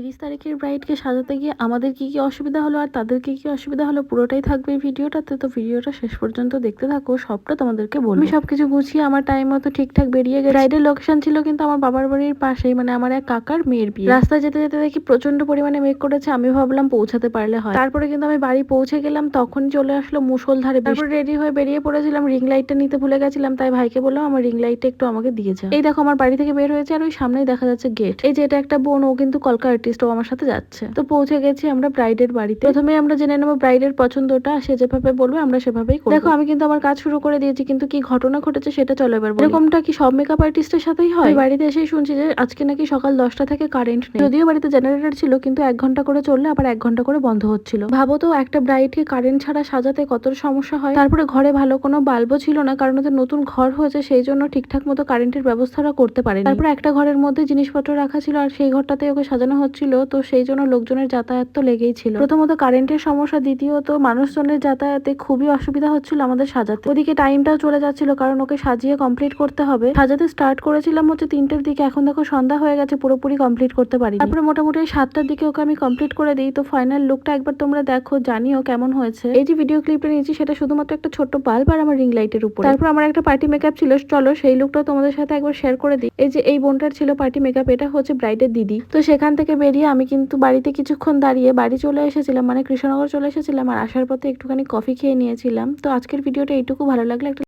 30 তারিখের ব্রাইডকে সাজাতে গিয়ে আমাদের কি কি অসুবিধা হলো আর তাদের কি কি অসুবিধা হলো পুরোটাই থাকবে এই ভিডিওটাতে। তো ভিডিওটা শেষ পর্যন্ত দেখতে থাকো, সবটা তোমাদেরকে বলবো। আমি সবকিছু গুছিয়ে আমার টাইম মতো ঠিকঠাক বেরিয়ে গেছি। ব্রাইডের লোকেশন ছিল কিন্তু আমার বাবার বাড়ির পাশেই, মানে আমার এক কাকার মেয়ের বিয়ে। রাস্তায় যেতে যেতে দেখি প্রচন্ড পরিমাণে মেঘ করেছে, আমি ভাবলাম পৌঁছাতে পারলে হয়। তারপরে কিন্তু আমি বাড়ি পৌঁছে গেলাম, তখন চলে আসলো মুষলধারে। তারপর রেডি হয়ে বেরিয়ে পড়েছিলাম, রিং লাইটটা নিতে ভুলে গেছিলাম, তাই ভাইকে বললাম আমার রিং লাইটটা একটু আমাকে দিয়ে যা। এই দেখো আমার বাড়ি থেকে বের হয়েছে আর ওই সামনেই দেখা যাচ্ছে গেট। এই যে এটা একটা বোন, ও কিন্তু কলকা আর্টিস্ট, ও আমার সাথে যাচ্ছে। তো পৌঁছে গেছি আমরা ব্রাইডের বাড়িতে। প্রথমে আমরা জেনে নেবো ব্রাইডের পছন্দটা, সে যেভাবে বলবে আমরা সেভাবেই করব। দেখো আমি কিন্তু আমার কাজ শুরু করে দিয়েছি, কিন্তু কি ঘটনা ঘটেছে সেটা চলো এবার বলি। এরকমটা কি সব মেকআপ আর্টিস্টের সাথেই হয়? বাড়িতে এসেই শুনছি যে আজকে নাকি সকাল 10টা থেকে কারেন্ট নেই। যদিও বাড়িতে জেনারেটর ছিল, কিন্তু 1 ঘন্টা করে চললে আবার 1 ঘন্টা করে বন্ধ হচ্ছিল। ভাবো তো একটা ব্রাইডকে কারেন্ট ছাড়া সাজাতে কত সমস্যা হয়। তারপরে ঘরে ভালো কোনো বাল্বও ছিল না, কারণ ওদের নতুন ঘর হয়েছে, সেই জন্য ঠিকঠাক মতো কারেন্টের ব্যবস্থাটা করতে পারেনি। তারপরে একটা ঘরের মধ্যে জিনিসপত্র রাখা ছিল আর সেই ঘরটাতে ওকে সাজানো হচ্ছিল, তো সেই জন্য লোকজনের যাতায়াত তো লেগেই ছিল। প্রথমত কারেন্টের সমস্যা, দ্বিতীয়ত মানুষজনের যাতায়াতে খুবই অসুবিধা হচ্ছিল আমাদের সাজাতে। ওদিকে টাইমটাও চলে যাচ্ছিল, কারণ ওকে সাজিয়ে কমপ্লিট করতে হবে। সাজাতে স্টার্ট করেছিলাম হচ্ছে 3টের দিকে, এখন দেখো সন্ধ্যা হয়ে গেছে, পুরোপুরি কমপ্লিট করতে পারি। তারপরে মোটামুটি 7টার দিকে ওকে আমি কমপ্লিট করে দিই। তো ফাইনাল লুকটা একবার তোমরা দেখো, জানিও কেমন হয়েছে। এই যে ভিডিও ক্লিপটা নিয়েছি সেটা শুধুমাত্র একটা ছোট্ট বাল্ব আর আমার রিং লাইটের উপর। তারপর আমার একটা পার্টি মেকআপ ছিল, চলো সেই লুকটাও তোমাদের সাথে একবার শেয়ার করে দিই। এই যে এই বোনটার ছিল পার্টি মেকআপ, এটা হচ্ছে ব্রাইডের দিদি। তো সেখান থেকে বেরিয়ে আমি কিন্তু বাড়িতে কিছুক্ষণ দাঁড়িয়ে বাড়ি চলে এসেছিলাম, মানে কৃষ্ণনগর চলে এসেছিলাম, আর আসার পথে একটুখানি কফি খেয়ে নিয়েছিলাম। তো আজকের ভিডিওটা এইটুকু, ভালো লাগলে একটা